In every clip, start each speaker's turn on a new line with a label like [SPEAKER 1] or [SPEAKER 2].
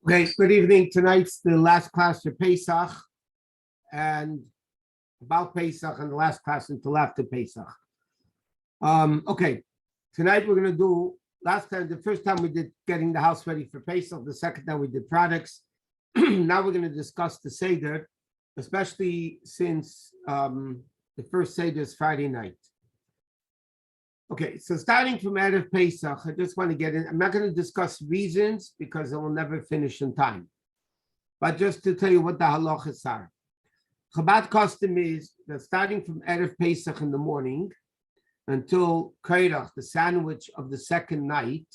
[SPEAKER 1] Okay, good evening. Tonight's the last class for Pesach and about Pesach and the last class until after Pesach. Okay, tonight we're going to do, the first time we did getting the house ready for Pesach, the second time we did products. Now we're going to discuss the Seder, especially since the first Seder is Friday night. Okay, so starting from Erev Pesach, I just want to get in. I'm not going to discuss reasons because I will never finish in time. But just to tell you what the halachos are. Chabad custom is that starting from Erev Pesach in the morning until Kairach, the sandwich of the second night,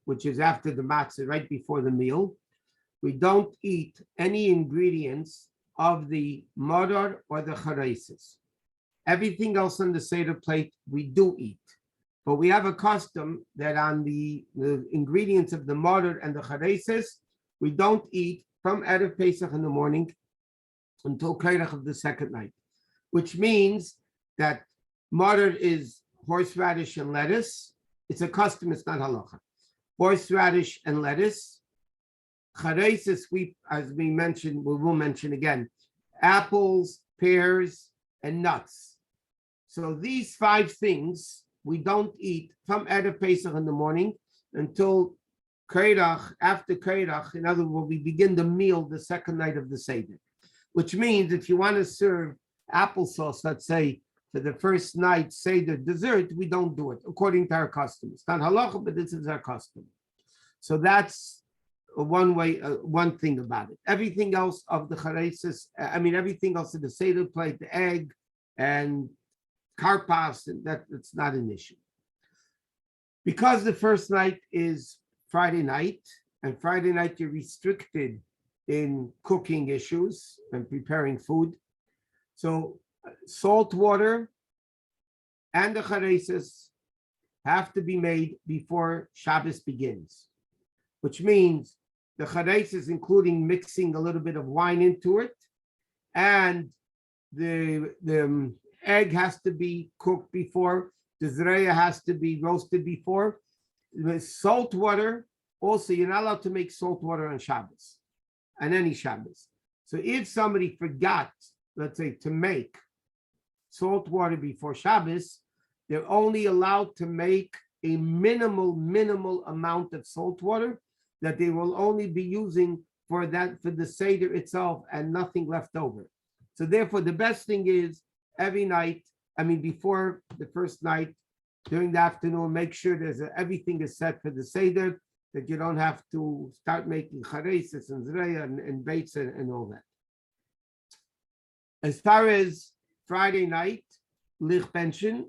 [SPEAKER 1] which is after the matzah, right before the meal, we don't eat any ingredients of the modar or the chareises. Everything else on the Seder plate, we do eat. But we have a custom that on the ingredients of the modar and the chareises, we don't eat from Erev Pesach in the morning until Kairach of the second night, which means that modar is horseradish and lettuce. It's a custom, it's not halacha. Horseradish and lettuce. Chareises, as we mentioned, we will mention again, apples, pears, and nuts. So these five things we don't eat from Erev Pesach in the morning until Kairach, after Kairach. In other words, we begin the meal the second night of the Seder, which means if you want to serve applesauce, let's say, for the first night Seder dessert, we don't do it according to our custom. It's not halacha, but this is our custom. So that's one way, one thing about it. Everything else of the chareises, everything else in the Seder plate, the egg and karpas, and that's not an issue. Because the first night is Friday night, and Friday night you're restricted in cooking issues and preparing food. So salt water and the chareises have to be made before Shabbos begins, which means the chareises, including mixing a little bit of wine into it, and the egg has to be cooked before, the zreya has to be roasted before. With salt water, also, you're not allowed to make salt water on Shabbos, on any Shabbos. So if somebody forgot, let's say, to make salt water before Shabbos, they're only allowed to make a minimal amount of salt water that they will only be using for the Seder itself and nothing left over. So therefore, the best thing is every night, before the first night, during the afternoon, make sure everything is set for the Seder, that you don't have to start making chareises and zreya and beitza and all that. As far as Friday night, lich benchen,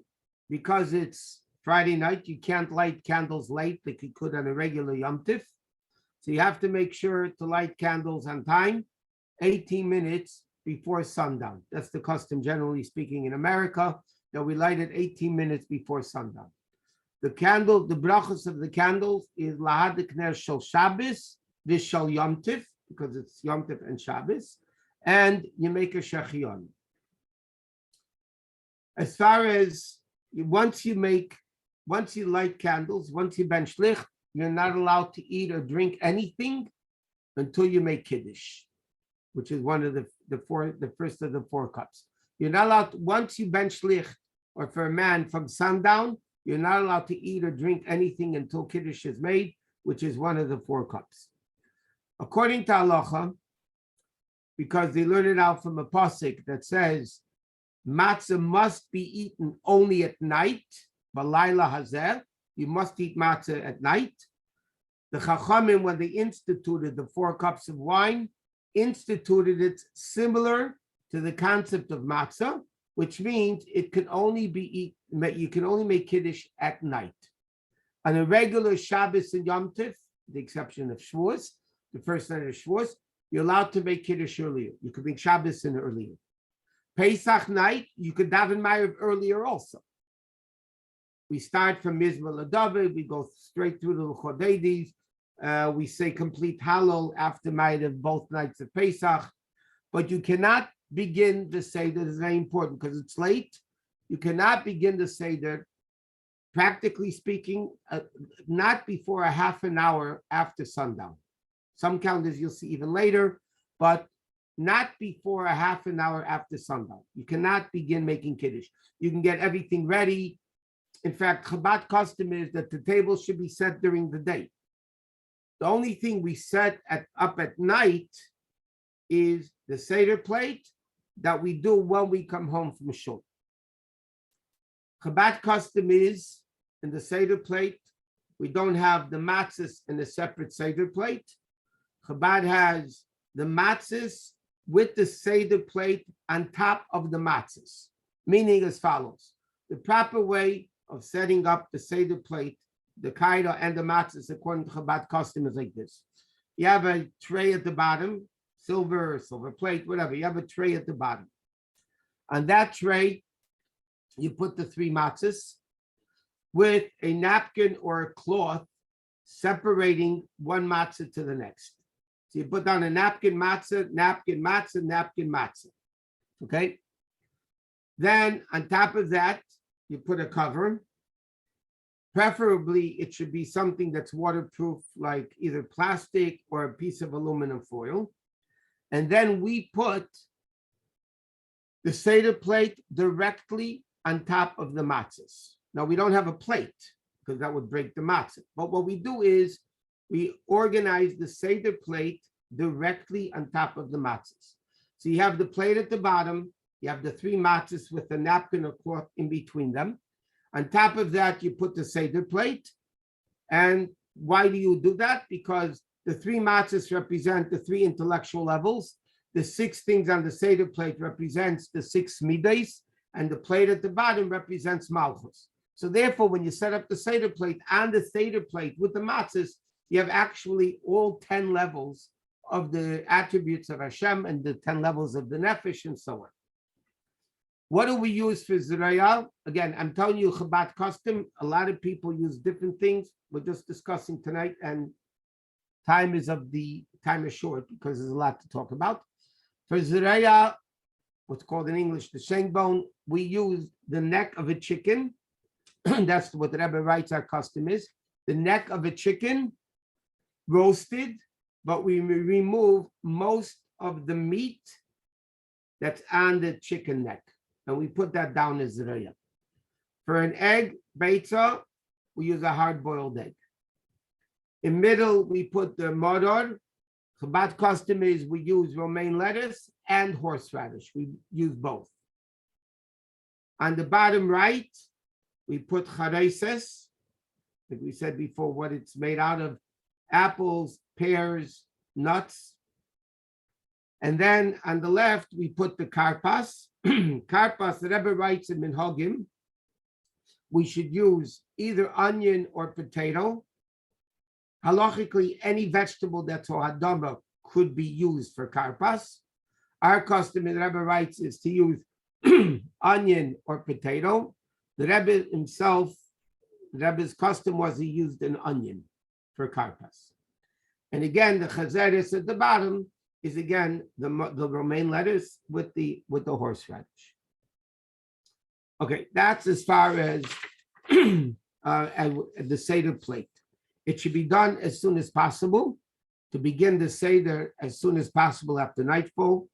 [SPEAKER 1] because it's Friday night, you can't light candles late like you could on a regular Yom Tif. So you have to make sure to light candles on time, 18 minutes before sundown. That's the custom, generally speaking, in America, that we light it 18 minutes before sundown. The brachos of the candles is lahadik ner shel Shabbos, this shel Yom Tif, because it's Yom Tif and Shabbos, and you make a shechion. As far as once you light candles, once you bench licht, you're not allowed to eat or drink anything until you make Kiddush, which is one of the first of the four cups. You're not allowed, once you bench licht, or for a man from sundown, you're not allowed to eat or drink anything until Kiddush is made, which is one of the four cups. According to halacha, because they learn it out from a pasuk that says, matzah must be eaten only at night, balayla hazeh, you must eat matzah at night. The Chachamim, when they instituted the 4 cups of wine, instituted it similar to the concept of matzah, which means it can only be you can only make Kiddush at night. On a regular Shabbos and Yom Tif, the exception of Shavuos, the first night of Shavuos, you're allowed to make Kiddush earlier. You could make Shabbos in earlier. Pesach night, you could daven Ma'ariv earlier also. We start from Mizmor LaDavid, we go straight through the Chodedis. We say complete Hallel after Ma'ariv both nights of Pesach, but you cannot begin the Seder. This is very important because it's late. You cannot begin the Seder, practically speaking, not before a half an hour after sundown. Some calendars you'll see even later, but not before a half an hour after sundown. You cannot begin making Kiddush. You can get everything ready. In fact, Chabad custom is that the table should be set during the day. The only thing we set up at night is the Seder plate that we do when we come home from shul. Chabad custom is in the Seder plate, we don't have the matzahs in a separate Seder plate. Chabad has the matzahs with the Seder plate on top of the matzahs, meaning as follows. The proper way of setting up the Seder plate, the kaida and the matzahs according to Chabad custom is like this. You have a tray at the bottom, silver plate, whatever. You have a tray at the bottom. On that tray, you put the 3 matzahs with a napkin or a cloth separating one matzah to the next. So you put down a napkin, matzah, napkin, matzah, napkin, matzah. Okay? Then on top of that, you put a cover. Preferably, it should be something that's waterproof, like either plastic or a piece of aluminum foil. And then we put the Seder plate directly on top of the matzahs. Now, we don't have a plate because that would break the matzah. But what we do is we organize the Seder plate directly on top of the matzahs. So you have the plate at the bottom, you have the 3 matzahs with a napkin or cloth in between them. On top of that, you put the Seder plate. And why do you do that? Because the 3 matzahs represent the 3 intellectual levels. The 6 things on the Seder plate represents the 6 midas, and the plate at the bottom represents malchus. So therefore, when you set up the Seder plate on the Seder plate with the matzahs, you have actually all 10 levels of the attributes of Hashem and the 10 levels of the nefesh and so on. What do we use for Zerayah? Again, I'm telling you Chabad custom. A lot of people use different things. We're just discussing tonight, and time is short because there's a lot to talk about. For Zerayah, what's called in English the shank bone, we use the neck of a chicken. That's what the Rebbe writes our custom is. The neck of a chicken, roasted, but we remove most of the meat that's on the chicken neck. And we put that down as ziraya. For an egg, beitza, we use a hard-boiled egg. In middle, we put the modor. Chabad custom is we use romaine lettuce and horseradish. We use both. On the bottom right, we put chareses. Like we said before, what it's made out of: apples, pears, nuts. And then on the left, we put the karpas. Karpas, the Rebbe writes in Minhagim, we should use either onion or potato. Halachically, any vegetable that's ohadama could be used for karpas. Our custom, the Rebbe writes, is to use onion or potato. The Rebbe himself, the Rebbe's custom was he used an onion for karpas. And again, the chazeres at the bottom is again the romaine lettuce with the horseradish. Okay, that's as far as the Seder plate. It should be done as soon as possible to begin the Seder as soon as possible after nightfall.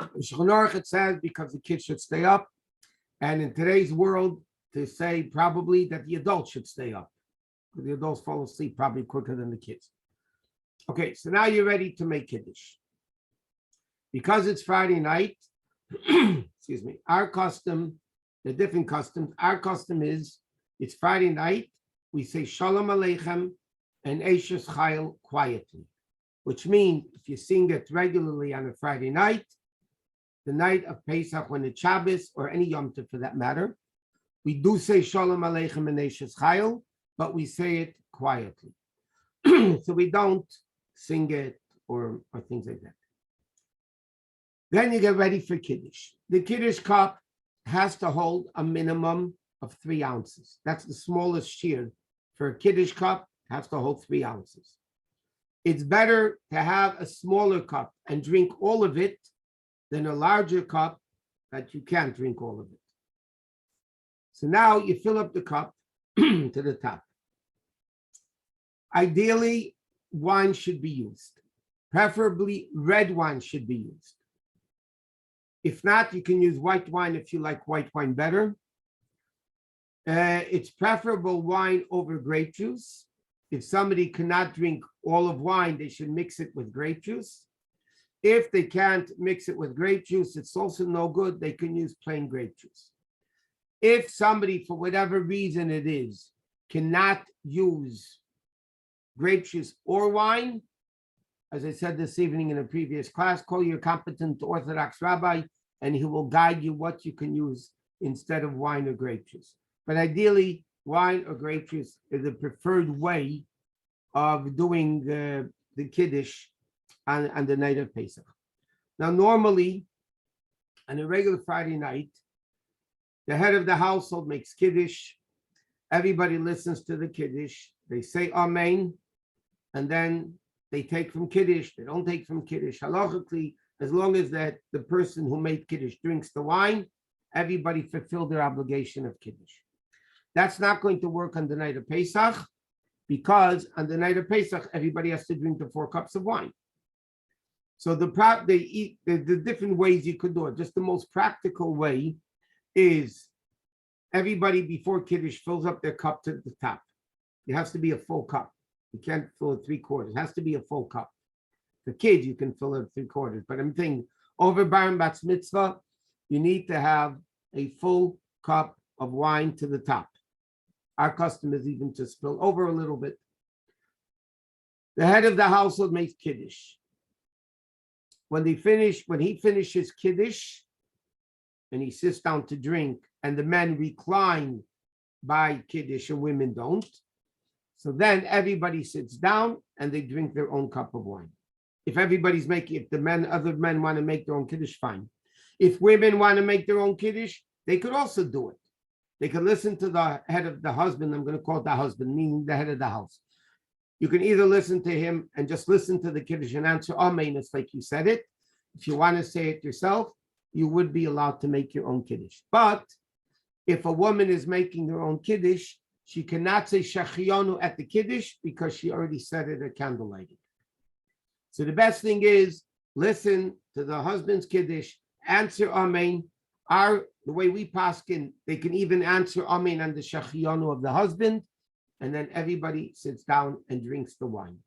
[SPEAKER 1] Shulchan Aruch, it says because the kids should stay up, and in today's world, to say probably that the adults should stay up. Because the adults fall asleep probably quicker than the kids. Okay, so now you're ready to make Kiddush. Because it's Friday night, excuse me, our custom, the different customs, our custom is, it's Friday night, we say Shalom Aleichem and Eishes Chayil quietly, which means if you sing it regularly on a Friday night, the night of Pesach, when it's Shabbos, or any Yom Tov for that matter, we do say Shalom Aleichem and Eishes Chayil, but we say it quietly. So we don't sing it or things like that. Then you get ready for Kiddush. The Kiddush cup has to hold a minimum of 3 ounces. That's the smallest shear for a Kiddush cup, has to hold 3 ounces. It's better to have a smaller cup and drink all of it than a larger cup that you can't drink all of it. So now you fill up the cup to the top. Ideally, wine should be used. Preferably red wine should be used. If not, you can use white wine if you like white wine better. It's preferable wine over grape juice. If somebody cannot drink all of wine, they should mix it with grape juice. If they can't mix it with grape juice, it's also no good. They can use plain grape juice. If somebody, for whatever reason it is, cannot use grape juice or wine, as I said this evening in a previous class, call your competent Orthodox rabbi and he will guide you what you can use instead of wine or grape juice. But ideally, wine or grape juice is the preferred way of doing the Kiddush on the night of Pesach. Now, normally, on a regular Friday night, the head of the household makes Kiddush. Everybody listens to the Kiddush. They say Amen, and then they take from Kiddush. They don't take from Kiddush. Halachically, as long as that the person who made Kiddush drinks the wine, everybody fulfilled their obligation of Kiddush. That's not going to work on the night of Pesach, because on the night of Pesach, everybody has to drink the 4 cups of wine. So the different ways you could do it. Just the most practical way is everybody before Kiddush fills up their cup to the top. It has to be a full cup. You can't fill it 3/4. It has to be a full cup. For kids, you can fill it 3/4. But I'm thinking over Bar and Bat Mitzvah, you need to have a full cup of wine to the top. Our custom is even to spill over a little bit. The head of the household makes Kiddush. When he finishes Kiddush and he sits down to drink, and the men recline by Kiddush and women don't, so then everybody sits down and they drink their own cup of wine. If other men want to make their own Kiddush, fine. If women want to make their own Kiddush, they could also do it. They can listen to the head of the husband. I'm going to call it the husband, meaning the head of the house. You can either listen to him and just listen to the Kiddush and answer Amen, it's like you said it. If you want to say it yourself, you would be allowed to make your own Kiddush. But if a woman is making her own Kiddush, she cannot say Shachionu at the Kiddush because she already said it at candlelighting. So the best thing is listen to the husband's Kiddush, answer Amen. The way we paskin, they can even answer Amen on the Shachionu of the husband, and then everybody sits down and drinks the wine.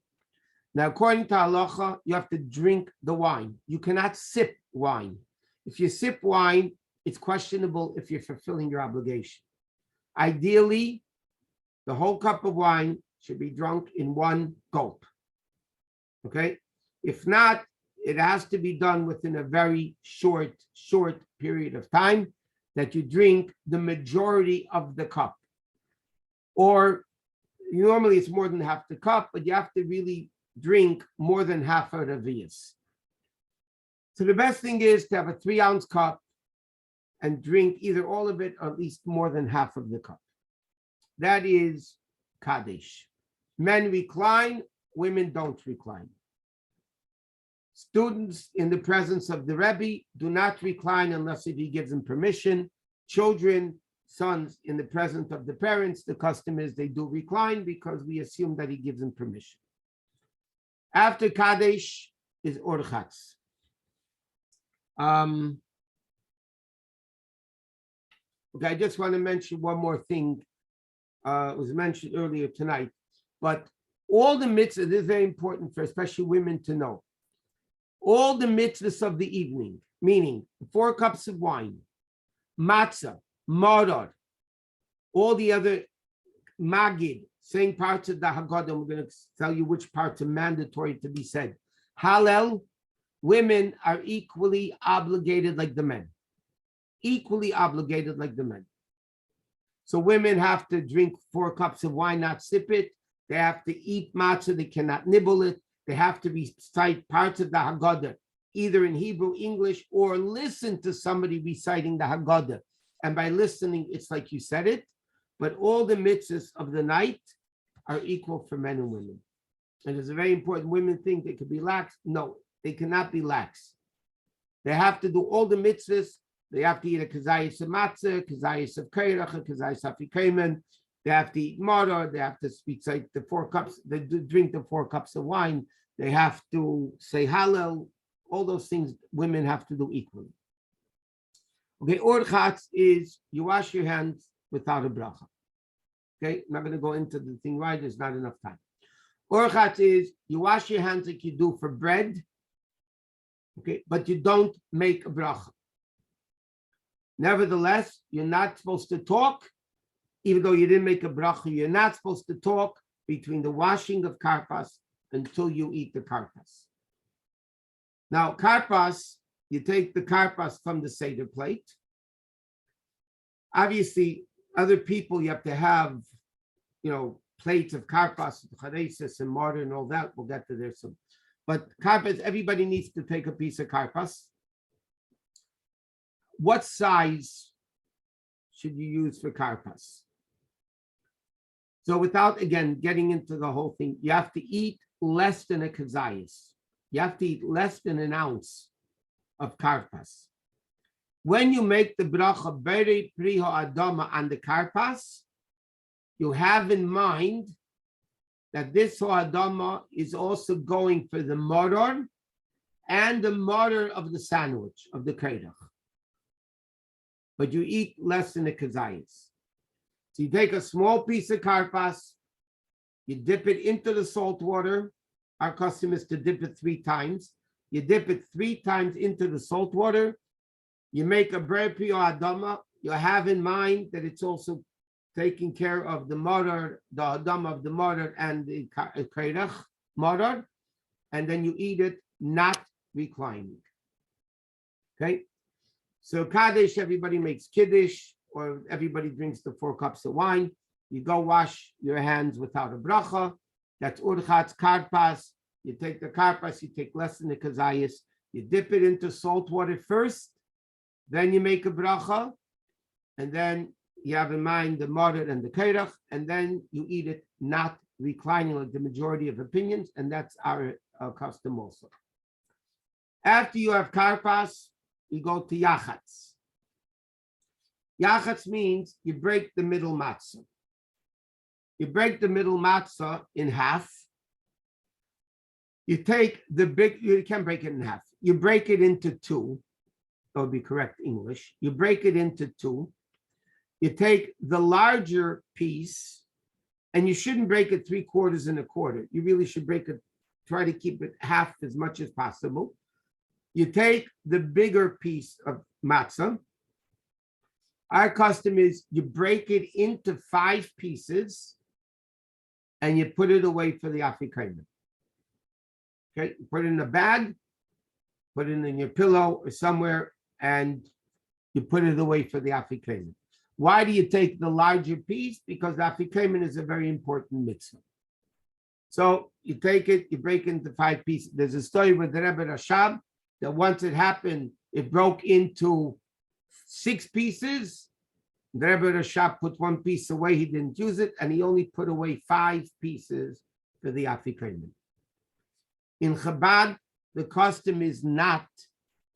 [SPEAKER 1] Now, according to halacha, you have to drink the wine. You cannot sip wine. If you sip wine, it's questionable if you're fulfilling your obligation. Ideally, the whole cup of wine should be drunk in one gulp. Okay? If not, it has to be done within a very short period of time, that you drink the majority of the cup. Or normally it's more than half the cup, but you have to really drink more than half of the vias. So the best thing is to have a 3-ounce cup and drink either all of it or at least more than half of the cup. That is Kaddish. Men recline, women don't recline. Students in the presence of the Rebbe do not recline unless if he gives them permission. Children, sons in the presence of the parents, the custom is they do recline because we assume that he gives them permission. After Kaddish is Orchatz. Okay, I just want to mention one more thing. It was mentioned earlier tonight, but all the mitzvahs, this is very important for especially women to know. All the mitzvahs of the evening, meaning 4 cups of wine, matzah, maror, all the other magid, saying parts of the Haggadah, we're going to tell you which parts are mandatory to be said. Hallel, women are equally obligated like the men. Equally obligated like the men. So women have to drink 4 cups of wine, not sip it. They have to eat matzah, they cannot nibble it. They have to recite parts of the Haggadah, either in Hebrew, English, or listen to somebody reciting the Haggadah. And by listening, it's like you said it. But all the mitzvahs of the night are equal for men and women. And it's very important. Women think they could be lax. No, they cannot be lax. They have to do all the mitzvahs. They have to eat a kazayis of matzah, kazayis of kairach, kazayis of afikomen. They have to eat maror. They have to speak like the 4 cups. They drink the 4 cups of wine. They have to say hallel. All those things women have to do equally. Okay, orchatz is you wash your hands without a bracha. Okay, I'm not going to go into the thing right. There's not enough time. Orchatz is you wash your hands like you do for bread. Okay, but you don't make a bracha. Nevertheless, you're not supposed to talk, even though you didn't make a bracha. You're not supposed to talk between the washing of karpas until you eat the karpas. Now, karpas, you take the karpas from the Seder plate. Obviously, other people, you have to have, plates of karpas, charesis and mortar and all that. We'll get to there soon. But karpas, everybody needs to take a piece of karpas. What size should you use for karpas? So without, again, getting into the whole thing, you have to eat less than a kazayas. You have to eat less than an ounce of karpas. When you make the bracha beri priho adama on the karpas, you have in mind that this ho'adama is also going for the maror and the maror of the sandwich, of the kreidach. But you eat less than the kazayas. So you take a small piece of karpas, you dip it into the salt water. Our custom is to dip it 3 times. You dip it 3 times into the salt water. You make a ber prio adama. You have in mind that it's also taking care of the maror, the adama of the maror and the kreidach maror, and then you eat it not reclining. Okay? So Kaddish, everybody makes Kiddush, or everybody drinks the 4 cups of wine. You go wash your hands without a bracha. That's urchatz karpas. You take the karpas, you take less than the kazayas. You dip it into salt water first. Then you make a bracha. And then you have in mind the maror and the kreidach. And then you eat it not reclining like the majority of opinions. And that's our custom also. After you have karpas, you go to yachatz. Yachatz means you break the middle matzah. You break the middle matzah in half. You take the big, you can't break it in half. You break it into 2. That would be correct English. You break it into 2. You take the larger piece, and you shouldn't break it 3/4 and 1/4. You really should break it, try to keep it half as much as possible. You take the bigger piece of matzah. Our custom is you break it into 5 pieces and you put it away for the afikomen. Okay, put it in a bag, put it in your pillow or somewhere, and you put it away for the afikomen. Why do you take the larger piece? Because the afikomen is a very important mitzvah. So you take it, you break it into 5 pieces. There's a story with the Rebbe Rashab that once it happened, it broke into 6 pieces. The Rebbe Rashab put 1 piece away, he didn't use it, and he only put away 5 pieces for the afikomen. In Chabad, the custom is not,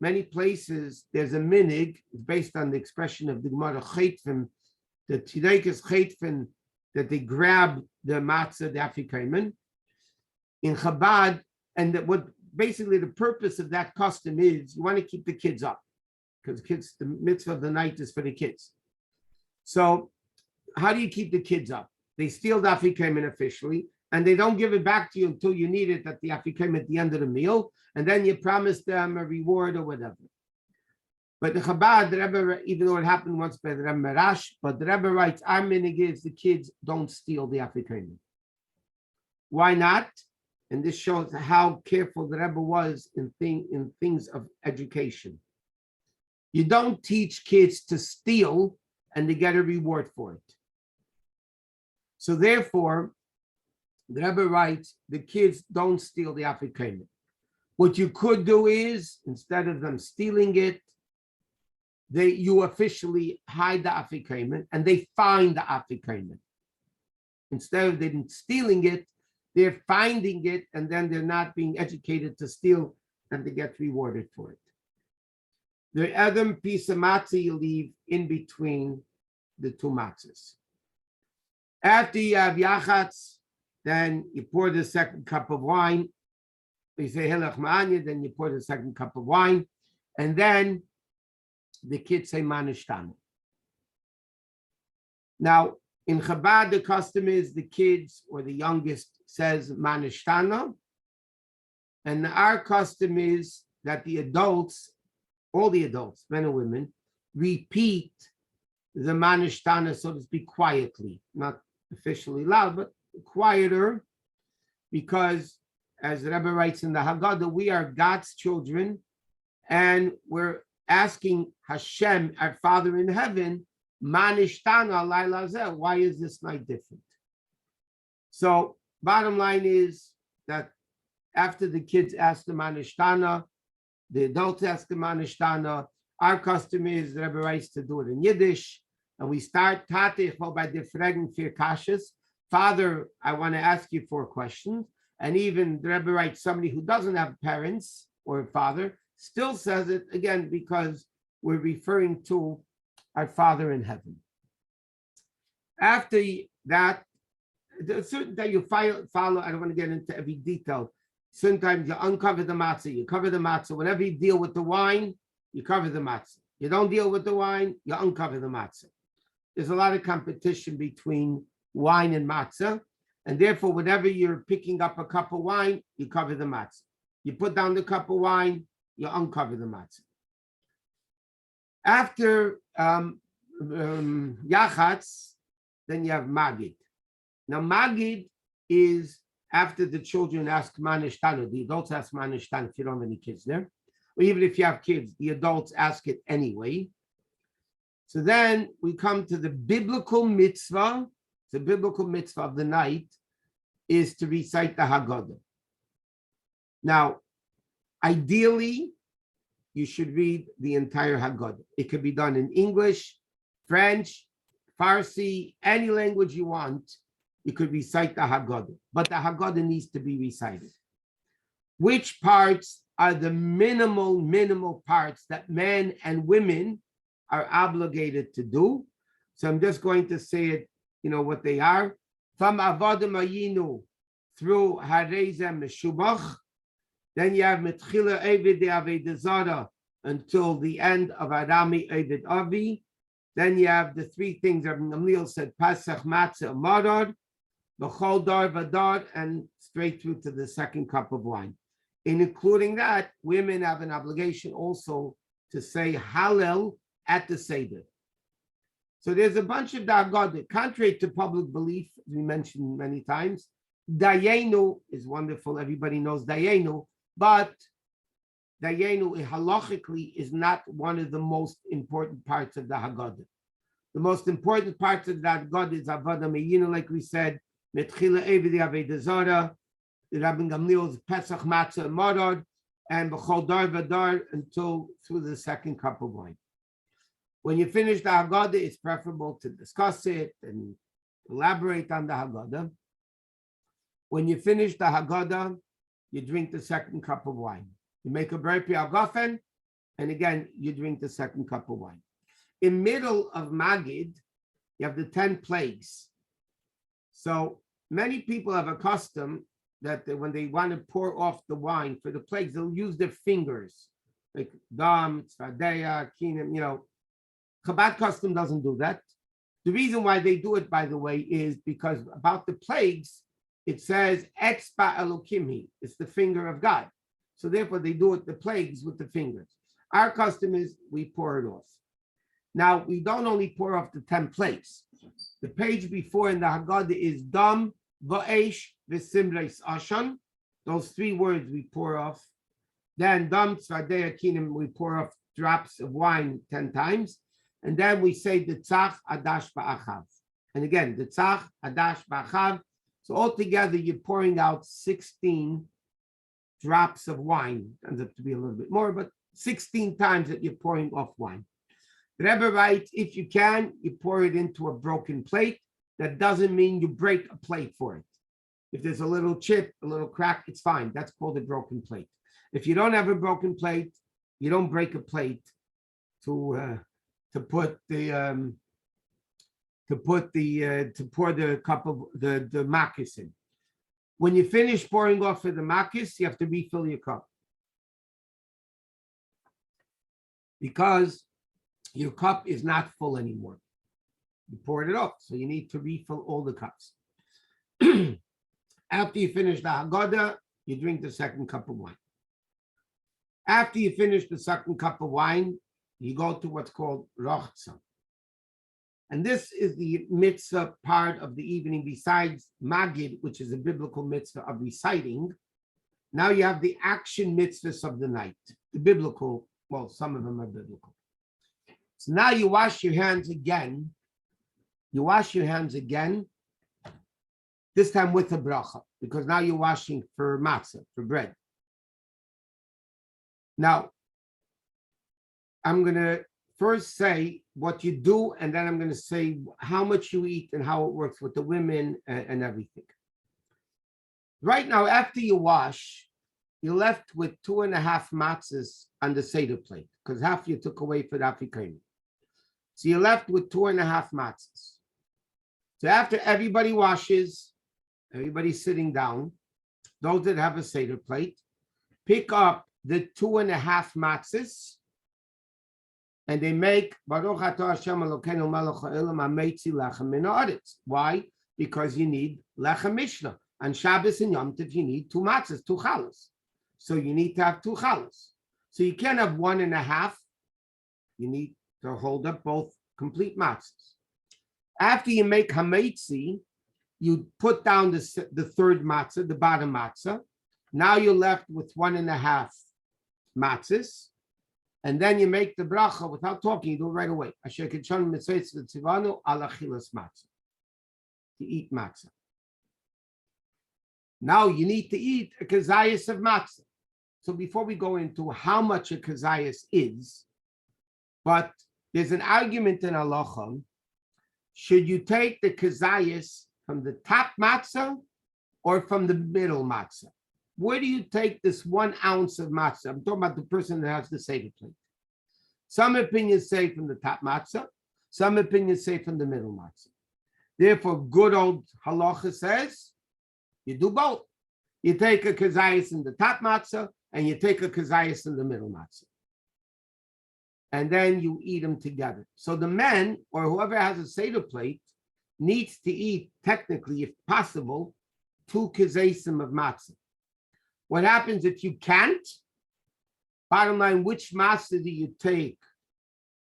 [SPEAKER 1] many places, there's a minig, based on the expression of the Gemara Chaytfen, the Tideikis Chaytfen, that they grab the matzah, the afikomen. In Chabad, and that what basically the purpose of that custom is, you want to keep the kids up, because kids, the mitzvah of the night is for the kids. So how do you keep the kids up? They steal the afikomen officially, and they don't give it back to you until you need it at the afikomen at the end of the meal, and then you promise them a reward or whatever. But the Chabad, the Rebbe, even though it happened once by the Rebbe Marash, but the Rebbe writes, our minig is the kids don't steal the afikomen. Why not? And this shows how careful the Rebbe was in things of education. You don't teach kids to steal and to get a reward for it. So therefore, the Rebbe writes, the kids don't steal the afikomen. What you could do is, instead of them stealing it, you officially hide the afikomen and they find the afikomen. Instead of them stealing it, they're finding it, and then they're not being educated to steal and to get rewarded for it. The other piece of matzah you leave in between the 2 matzahs. After you have yachatz, then you pour the second cup of wine. You say hilach ma'anya, then you pour the second cup of wine, and then the kids say manishtana. Now, in Chabad, the custom is the kids or the youngest says manishtana, and our custom is that the adults, all the adults, men and women, repeat the manishtana, so to speak, quietly, not officially loud, but quieter, because as the Rebbe writes in the Haggadah, we are God's children, and we're asking Hashem, our Father in heaven, manishtana laila zeh, why is this night different? So bottom line is that after the kids ask the manishtana, the adults ask the manishtana, our custom is, the Rebbe writes, to do it in Yiddish, and we start Tatich by the Fregen vier Kashas. Father, I want to ask you 4 questions. And even the Rebbe writes, somebody who doesn't have parents or a father still says it again because we're referring to our Father in heaven. After that, certain that you follow, I don't want to get into every detail. Sometimes you uncover the matzah, you cover the matzah. Whenever you deal with the wine, you cover the matzah. You don't deal with the wine, you uncover the matzah. There's a lot of competition between wine and matzah, and therefore, whenever you're picking up a cup of wine, you cover the matzah. You put down the cup of wine, you uncover the matzah. After yachatz, then you have magid. Now, magid is after the children ask manishtana. The adults ask manishtana if you don't have any kids there. Or even if you have kids, the adults ask it anyway. So then we come to the biblical mitzvah. The biblical mitzvah of the night is to recite the Haggadah. Now, ideally, you should read the entire Haggadah. It could be done in English, French, Farsi, any language you want. You could recite the Haggadah, but the Haggadah needs to be recited. Which parts are the minimal parts that men and women are obligated to do? So I'm just going to say it, what they are. From Avodim Ayinu through Harezem Meshubach. Then you have Metchila Eved Aved Zara until the end of Arami Eved Avi. Then you have the 3 things Rabbi Gamliel said: Pesach, Matzah, Maror, B'chol Dar Vadar, and straight through to the second cup of wine. In including that, women have an obligation also to say Hallel at the Seder. So there's a bunch of Haggadah. Contrary to public belief, as we mentioned many times, Dayenu is wonderful. Everybody knows Dayenu, but Dayenu halachically is not one of the most important parts of the Haggadah. The most important parts of the Haggadah is Avodah Meyinu, like we said, Metchila Eved Aved Zara, the Rabbi Gamliel's Pesach Matzah Maror, and B'chol Dar Vadar until through the second cup of wine. When you finish the Haggadah, it's preferable to discuss it and elaborate on the Haggadah. When you finish the Haggadah, you drink the second cup of wine. You make a berpi al gafen, and again, you drink the second cup of wine. In middle of Magid, you have the 10 plagues. So many people have a custom that when they want to pour off the wine for the plagues, they'll use their fingers, like dam, tzvadeya, kinim, Chabad custom doesn't do that. The reason why they do it, by the way, is because about the plagues, it says Etzba Elokimhi, it's the finger of God. So therefore they do it, the plagues, with the fingers. Our custom is we pour it off. Now, we don't only pour off the 10 plagues. The page before in the Haggadah is Dam, Va'esh, V'simreis Ashan. Those 3 words we pour off. Then Dam, Tzvadeya, Kinim, we pour off drops of wine 10 times. And then we say the tzach adash ba'achav. And again, the tzach adash ba'achav. So altogether, you're pouring out 16 drops of wine. Ends up to be a little bit more, but 16 times that you're pouring off wine. The Rebbe writes, if you can, you pour it into a broken plate. That doesn't mean you break a plate for it. If there's a little chip, a little crack, it's fine. That's called a broken plate. If you don't have a broken plate, you don't break a plate to put the to put to pour the cup of the makis in. When you finish pouring off of the makis, you have to refill your cup, because your cup is not full anymore. You poured it off, so you need to refill all the cups. After you finish the Haggadah, you drink the second cup of wine. After you finish the second cup of wine, you go to what's called rochza. And this is the mitzvah part of the evening, besides Magid, which is a biblical mitzvah of reciting. Now you have the action mitzvahs of the night, the biblical, well, some of them are biblical. So now you wash your hands again. You wash your hands again, this time with a bracha, because now you're washing for matzah, for bread. Now, I'm going to first say what you do, and then I'm going to say how much you eat and how it works with the women and everything. Right now, after you wash, you're left with 2.5 matzahs on the Seder plate, because half you took away for the afikomen. So you're left with 2.5 matzahs. So after everybody washes, everybody's sitting down, those that have a Seder plate, pick up the 2.5 matzahs, and they make Baruch Atah Hashem Elokeinu Melech Haolam Hameitzi Lechem Min Haaretz. Why? Because you need Lechem Mishnah. On Shabbos and Yom Tov, you need 2 matzahs, 2 chalas. So you need to have 2 chalas. So you can't have 1.5. You need to hold up both complete matzahs. After you make hameitzi, you put down the third matzah, the bottom matzah. Now you're left with 1.5 matzahs. And then you make the bracha without talking, you do it right away. Asher kitshon mitzvahs v'tzivanu al achilas matzah. To eat matzah. Now you need to eat a kazayas of matzah. So before we go into how much a kazayas is, but there's an argument in halacha. Should you take the kazayas from the top matzah or from the middle matzah? Where do you take this 1 ounce of matzah? I'm talking about the person that has the Seder plate. Some opinions say from the top matzah. Some opinions say from the middle matzah. Therefore, good old halacha says, you do both. You take a kazayas in the top matzah and you take a kazayas in the middle matzah. And then you eat them together. So the men, or whoever has a Seder plate, needs to eat, technically, if possible, 2 kazasim of matzah. What happens if you can't? Bottom line, which matzah do you take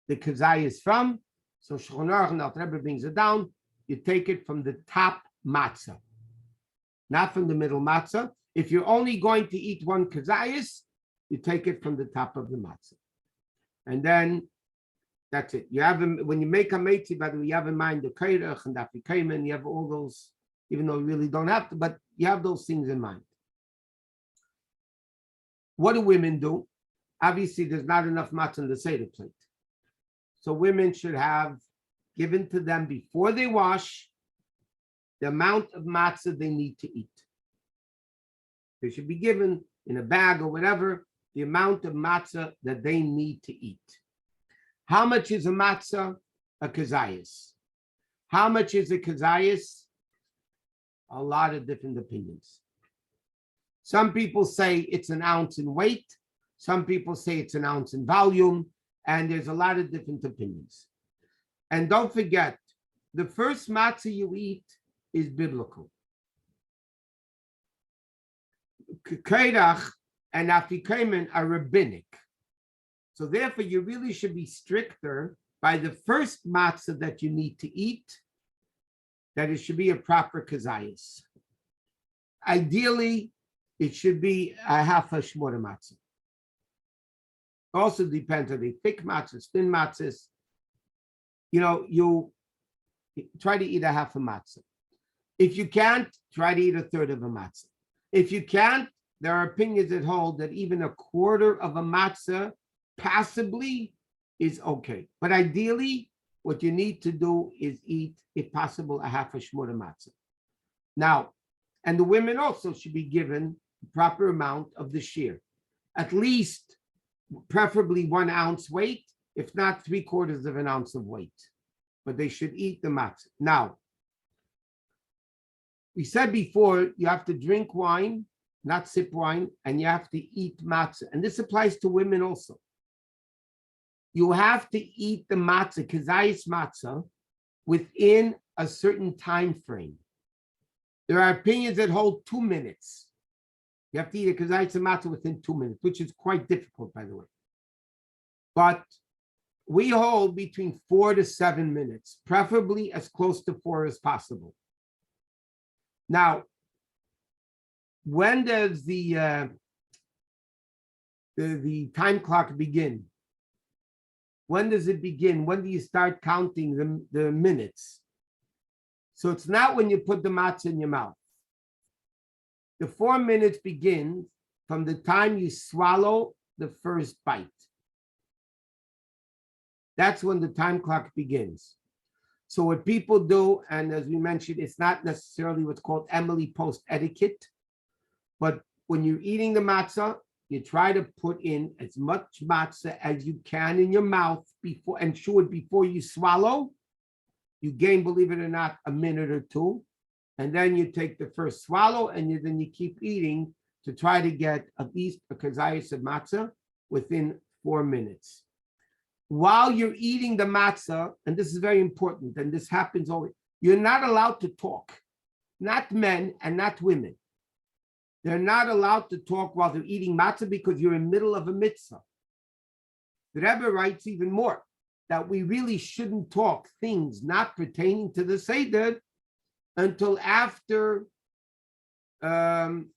[SPEAKER 1] the kazayas from? So Shulchan Aruch and Alter Rebbe brings it down. You take it from the top matzah, not from the middle matzah. If you're only going to eat 1 kazayas, you take it from the top of the matzah. And then that's it. You have when you make a meitzi, by the way, you have in mind the kairach and the afikomen. You have all those, even though you really don't have to, but you have those things in mind. What do women do? Obviously, there's not enough matzah in the Seder plate. So women should have given to them before they wash the amount of matzah they need to eat. They should be given in a bag or whatever, the amount of matzah that they need to eat. How much is a matzah? A kazayas. How much is a kazayas? A lot of different opinions. Some people say it's 1 ounce in weight. Some people say it's 1 ounce in volume. And there's a lot of different opinions. And don't forget, the first matzah you eat is biblical. Kairach and afikomen are rabbinic. So therefore, you really should be stricter by the first matzah that you need to eat, that it should be a proper kazayas. Ideally, it should be a half a shmora matzah. Also depends on the thick matzahs, thin matzahs. You try to eat a half a matzah. If you can't, try to eat 1/3 of a matzah. If you can't, there are opinions that hold that even 1/4 of a matzah passably is okay. But ideally, what you need to do is eat, if possible, a half a shmura matzah. Now, and the women also should be given the proper amount of the shear. At least, preferably 1 ounce weight, if not 3/4 of an ounce of weight. but they should eat the matzah. Now, we said before, you have to drink wine, not sip wine, and you have to eat matzah. And this applies to women also. You have to eat the matzah, kazayis matzah, within a certain time frame. There are opinions that hold 2 minutes. You have to eat a kazayis matzah within 2 minutes, which is quite difficult, by the way. But we hold between 4 to 7 minutes, preferably as close to 4 as possible. Now, when does the time clock begin? When does it begin? When do you start counting the minutes? So it's not when you put the matzah in your mouth. The 4 minutes begin from the time you swallow the first bite. That's when the time clock begins. So what people do, and as we mentioned, it's not necessarily what's called Emily Post etiquette, but when you're eating the matzah, you try to put in as much matzah as you can in your mouth before, and chew it before you swallow. You gain, believe it or not, a minute or two, and then you take the first swallow, and then you keep eating to try to get at least a kazayas of matzah within 4 minutes. While you're eating the matzah, and this is very important, and this happens always, you're not allowed to talk, not men and not women. They're not allowed to talk while they're eating matzah because you're in the middle of a mitzvah. The Rebbe writes even more, that we really shouldn't talk things not pertaining to the Seder until after Mara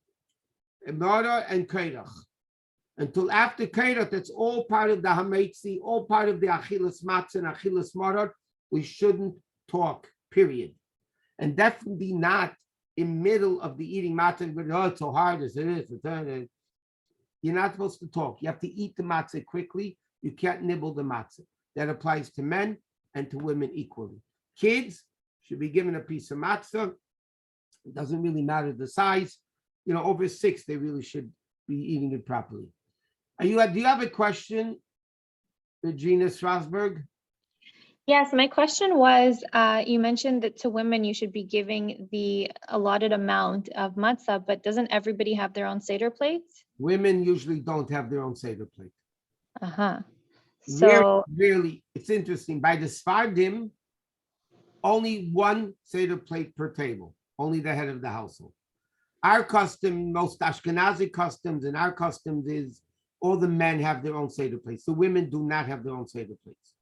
[SPEAKER 1] and Kairach. Until after Kiddush, that's all part of the Hametzi, all part of the Achilas Matzah and Achilas Maror. We shouldn't talk, period. And definitely not in middle of the eating matzah, but oh, it's so hard as it is. You're not supposed to talk. You have to eat the matzah quickly. You can't nibble the matzah. That applies to men and to women equally. Kids should be given a piece of matzah. It doesn't really matter the size. Over 6, they really should be eating it properly. Do you have a question, Regina Strasberg?
[SPEAKER 2] Yes, my question was, you mentioned that to women you should be giving the allotted amount of matzah, but doesn't everybody have their own Seder plates?
[SPEAKER 1] Women usually don't have their own Seder plate.
[SPEAKER 2] Uh-huh. So
[SPEAKER 1] really, it's interesting. By the Sfardim, only one Seder plate per table, only the head of the household. Our custom, most Ashkenazi customs and our customs is all the men have their own Seder plates. The women do not have their own Seder plates.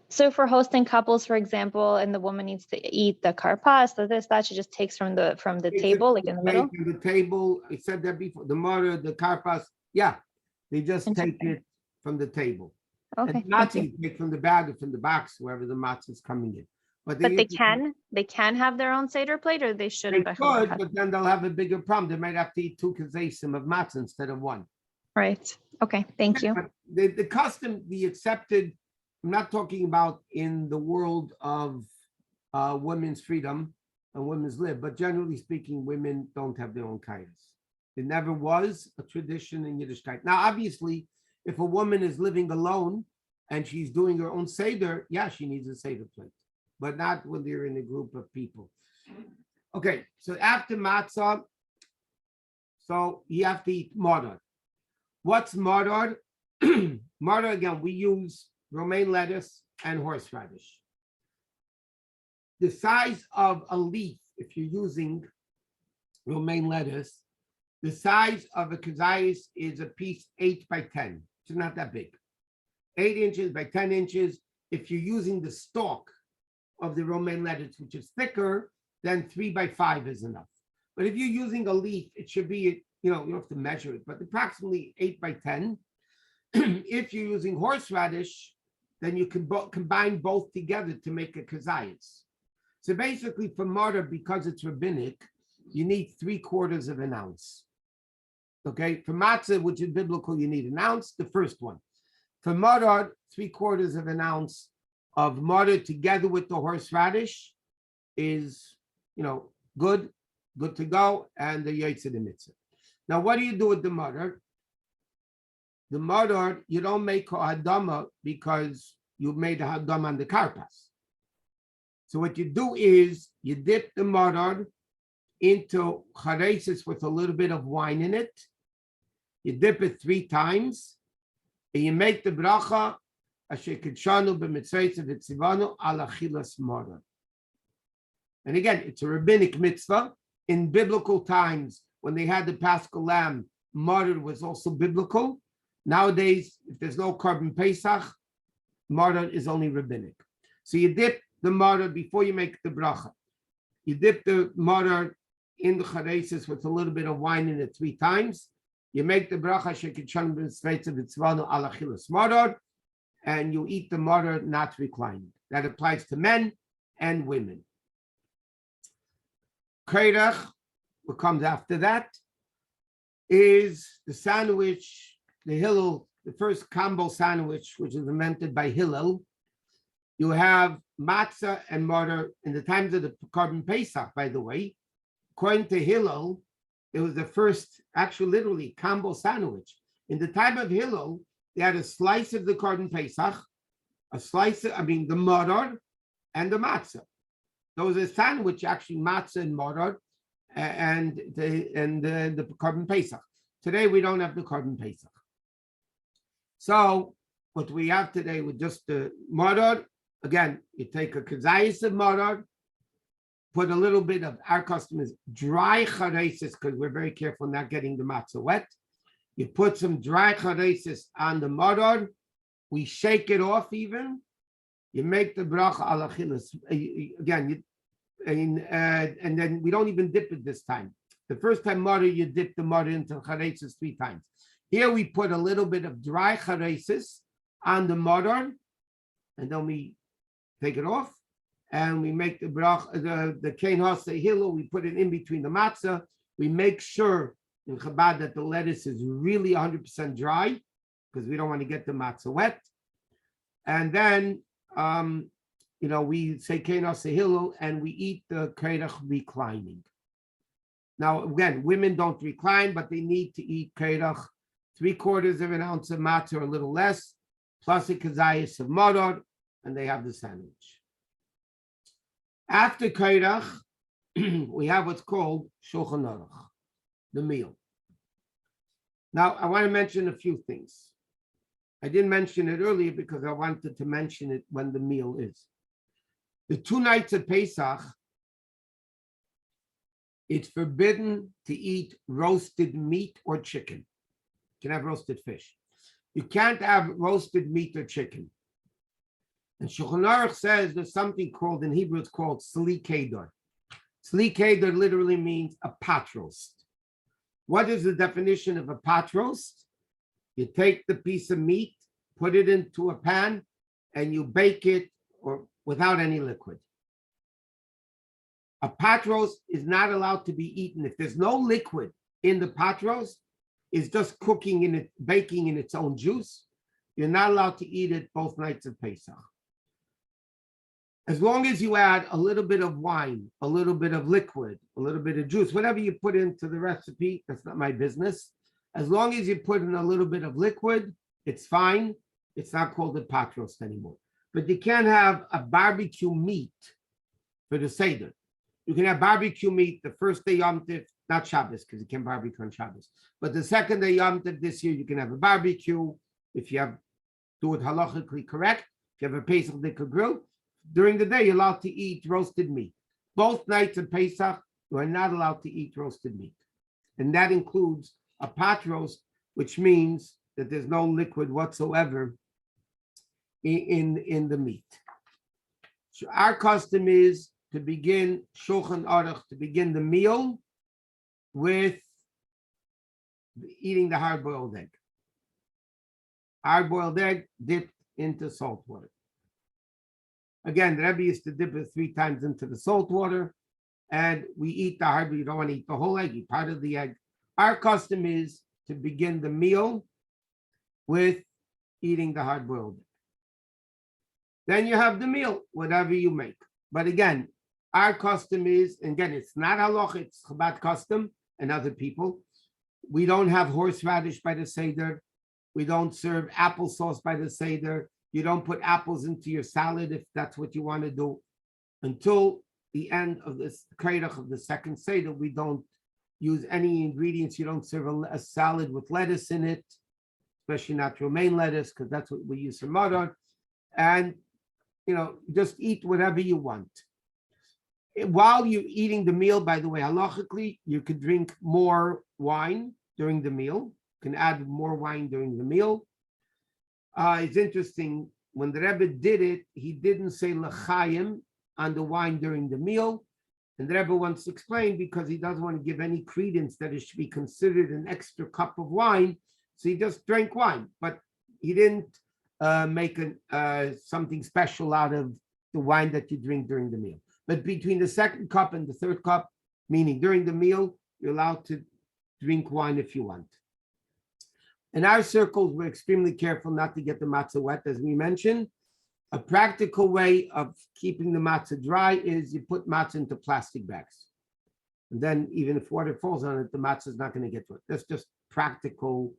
[SPEAKER 2] So for hosting couples, for example, and the woman needs to eat the karpas, that she just takes from the table, like in the middle?
[SPEAKER 1] From the table, I said that before, the mother, the karpas, yeah, they just take it from the table.
[SPEAKER 2] Okay.
[SPEAKER 1] And the matzah take from the bag or from the box, wherever the matzah is coming in.
[SPEAKER 2] But they can have their own Seder plate, or they shouldn't?
[SPEAKER 1] They could, but then they'll have a bigger problem. They might have to eat 2 kazesim of matzah instead of 1.
[SPEAKER 2] Right. Okay. Thank you.
[SPEAKER 1] But the custom, the accepted, I'm not talking about in the world of women's freedom and women's live, but generally speaking, women don't have their own kaidas. It never was a tradition in Yiddishkeit. Now, obviously, if a woman is living alone and she's doing her own Seder, yeah, she needs a Seder plate, but not when they're in a group of people. Okay, so after matzah, so you have to eat mardar. What's mardar? Mardar, again, we use romaine lettuce and horseradish. The size of a leaf, if you're using romaine lettuce, the size of a kazayas is a piece 8 by 10. It's not that big. 8 inches by 10 inches. If you're using the stalk of the romaine lettuce, which is thicker, then 3 by 5 is enough. But if you're using a leaf, it should be, you don't have to measure it, but approximately 8 by 10. If you're using horseradish, then you can combine both together to make a kazayas. So basically for mardar, because it's rabbinic, you need 3/4 of an ounce. Okay, for matzah, which is biblical, you need an ounce, the first one. For mardar, 3/4 of an ounce of mardar together with the horseradish is, good to go, and the yotze the mitzvah. Now, what do you do with the mardar? The mardar, you don't make a hadama because you made a hadama on the karpas. So what you do is you dip the maror into charesis with a little bit of wine in it. You dip it 3 times, and you make the bracha asher kidshanu b'mitzvayis v'tzivanu ala chilas maror. And again, it's a rabbinic mitzvah. In biblical times, when they had the Paschal lamb, maror was also biblical. Nowadays, if there's no carbon Pesach, maror is only rabbinic. So you dip the maror before you make the bracha. You dip the maror in the charesis with a little bit of wine in it 3 times. You make the bracha shekichan b'sveitzav v'tzvanu ala chilas maror, and you eat the maror not reclined. That applies to men and women. Kairach, what comes after that, is the sandwich, the Hillel, the first combo sandwich, which is invented by Hillel. You have matzah and maror in the times of the carbon Pesach, by the way. According to Hillel, it was the first, actually literally, combo sandwich. In the time of Hillel, they had a slice of the carbon Pesach, the maror and the matzah. There was a sandwich, actually, matzah and maror, and the carbon Pesach. Today, we don't have the carbon Pesach. So, what we have today with just the maror, again, you take a kazayas of maror, put a little bit of, our customers, dry charesis, because we're very careful not getting the matzah wet. You put some dry charesis on the maror, we shake it off even. You make the bracha ala chilas. Again, and then we don't even dip it this time. The first time maror, you dip the maror into charesis 3 times. Here we put a little bit of dry charesis on the maror, and then we take it off, and we make the bracha, the kein hasa hillel, we put it in between the matzah. We make sure in Chabad that the lettuce is really 100% dry, because we don't want to get the matzah wet. And then, we say kein hasa hillel, and we eat the kairach reclining. Now, again, women don't recline, but they need to eat kairach 3/4 of an ounce of matzah or a little less, plus a kazayas of maror, and they have the sandwich. After kairach, we have what's called shulchan aruch, the meal. Now, I want to mention a few things. I didn't mention it earlier because I wanted to mention it when the meal is. The 2 nights of Pesach, it's forbidden to eat roasted meat or chicken. You can have roasted fish. You can't have roasted meat or chicken. And Shulchan Aruch says there's something called, in Hebrew, it's called sli kedar. Sli kedar literally means a pot roast. What is the definition of a pot roast? You take the piece of meat, put it into a pan, and you bake it or without any liquid. A pot roast is not allowed to be eaten. If there's no liquid in the pot roast, it's just cooking in it, baking in its own juice. You're not allowed to eat it both nights of Pesach. As long as you add a little bit of wine, a little bit of liquid, a little bit of juice, whatever you put into the recipe, that's not my business. As long as you put in a little bit of liquid, it's fine. It's not called a pot roast anymore. But you can't have a barbecue meat for the Seder. You can have barbecue meat the first day Yom Tov, not Shabbos, because you can't barbecue on Shabbos. But the second day Yom Tov this year, you can have a barbecue if you do it halachically correct. If you have a Pesach Dika grill, during the day, you're allowed to eat roasted meat. Both nights of Pesach, you are not allowed to eat roasted meat. And that includes a pot roast, which means that there's no liquid whatsoever in the meat. So our custom is to begin Shulchan Aruch, to begin the meal with eating the hard-boiled egg. Hard-boiled egg dipped into salt water. Again, the Rebbe used to dip it 3 times into the salt water, and we eat the hard, you don't want to eat the whole egg, eat part of the egg. Our custom is to begin the meal with eating the hard-boiled egg. Then you have the meal, whatever you make. But again, our custom is, and again, it's not halacha, it's Chabad custom and other people. We don't have horseradish by the Seder. We don't serve applesauce by the Seder. You don't put apples into your salad if that's what you want to do. until the end of this Kiddush of the second Seder, we don't use any ingredients. You don't serve a salad with lettuce in it, especially not romaine lettuce, because that's what we use for Madar. And, just eat whatever you want. While you're eating the meal, by the way, halachically, you could drink more wine during the meal. You can add more wine during the meal. It's interesting, when the Rebbe did it, he didn't say l'chaim on the wine during the meal. And the Rebbe wants to explain because he doesn't want to give any credence that it should be considered an extra cup of wine. So he just drank wine, but he didn't make something special out of the wine that you drink during the meal. But between the second cup and the third cup, meaning during the meal, you're allowed to drink wine if you want. In our circles, we're extremely careful not to get the matzah wet, as we mentioned. A practical way of keeping the matzah dry is you put matzah into plastic bags. And then even if water falls on it, the matzah is not going to get wet. That's just practical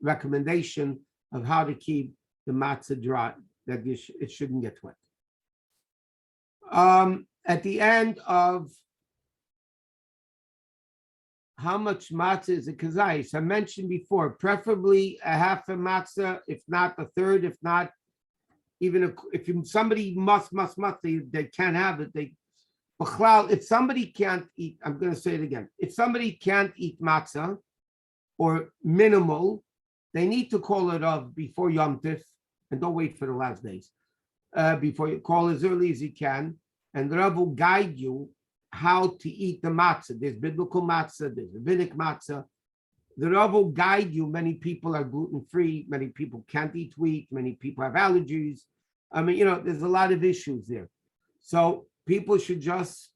[SPEAKER 1] recommendation of how to keep the matzah dry, that it shouldn't get wet. At the end of how much matzah is a kazayis, I mentioned before, preferably a half a matzah, if not a third, if not, even if somebody must, they can't have it. If somebody can't eat, I'm going to say it again. If somebody can't eat matzah or minimal, they need to call it off before Yom Tif, and don't wait for the last days. Before you call as early as you can, and the Rav will guide you how to eat the matzah. There's biblical matzah, there's rabbinic matzah. The Rav will guide you. Many people are gluten-free, many people can't eat wheat, many people have allergies. There's a lot of issues there. So people should just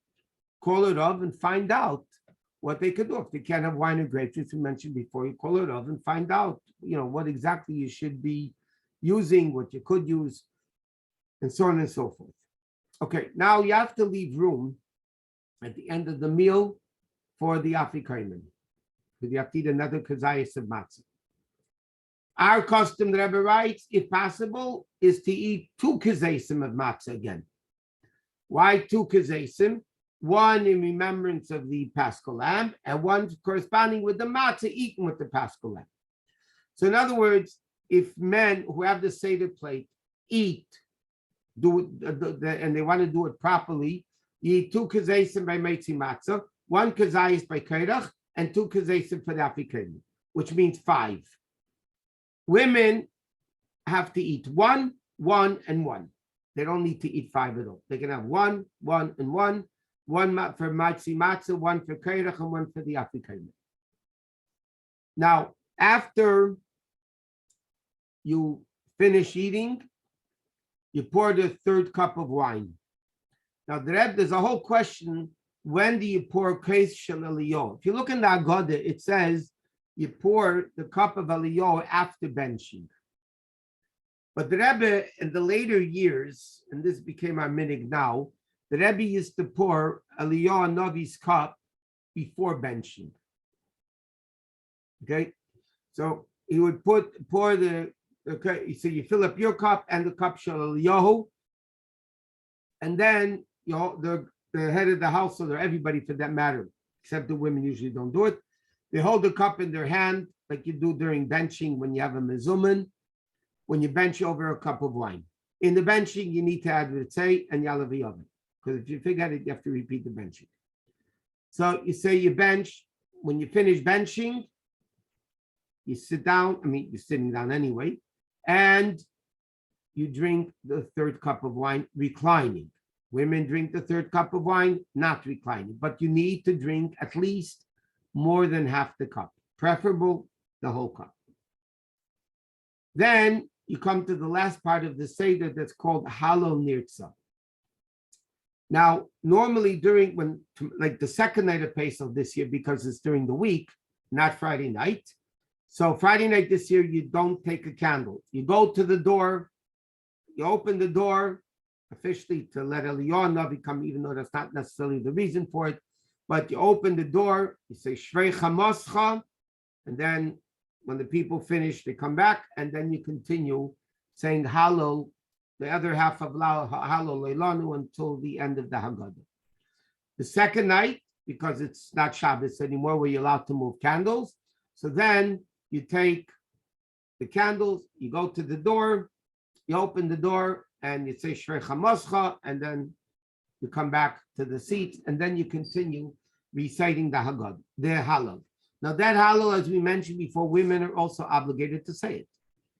[SPEAKER 1] call it off and find out what they could do. If they can't have wine or grapes, as we mentioned before, you call it off and find out, what exactly you should be using, what you could use, and so on and so forth. Okay, now you have to leave room at the end of the meal for the afikomen, because you have to eat another kazayis of matzah. Our custom, the Rebbe writes, if possible, is to eat 2 kazesim of matzah again. Why 2 kazesim? One in remembrance of the Paschal lamb, and one corresponding with the matzah eaten with the Paschal lamb. So in other words, if men who have the Seder plate eat, and they want to do it properly, you eat 2 kazesim by Meitzi Matzah, 1 kazayis by Kiddush, and 2 kazesim for the afikomen, which means 5. Women have to eat 1, 1, and 1. They don't need to eat 5 at all. They can have 1, 1, and 1. 1 for Meitzi Matzah, 1 for Kiddush, and 1 for the afikomen. Now, after you finish eating, you pour the 3rd cup of wine. Now, there's a whole question, when do you pour Kais Shel Eliyahu? If you look in the Agada, it says you pour the cup of Eliyahu after benching. But the Rebbe, in the later years, and this became our minig now, the Rebbe used to pour Eliyahu Navi's cup before benching. Okay? So he would pour so you fill up your cup and the cup Shel Eliyahu, and then the head of the household, or everybody for that matter, except the women usually don't do it. They hold the cup in their hand like you do during benching when you have a mezuman, when you bench over a cup of wine. In the benching, you need to add ritzei and yalav yavim, because if you forget it, you have to repeat the benching. So you say you bench. When you finish benching, you sit down. You're sitting down anyway, and you drink the 3rd cup of wine reclining. Women drink the 3rd cup of wine not reclining, but you need to drink at least more than half the cup, preferable the whole cup. Then you come to the last part of the Seder that's called Halo Nirtza. Now, normally like the second night of Pesach this year, because it's during the week, not Friday night. So Friday night this year, you don't take a candle. You go to the door, you open the door, officially to let Eliyahu Navi come, even though that's not necessarily the reason for it. But you open the door, you say Shrei Chamoscha, and then when the people finish, they come back, and then you continue saying Hallel the other half of Halo Leilanu until the end of the Haggadah. The second night, because it's not Shabbos anymore, where you're allowed to move candles. So then you take the candles, you go to the door, you open the door, and you say Shrei Chamoscha, and then you come back to the seats, and then you continue reciting the Haggadah, the Hallel. Now that Hallel, as we mentioned before, women are also obligated to say it.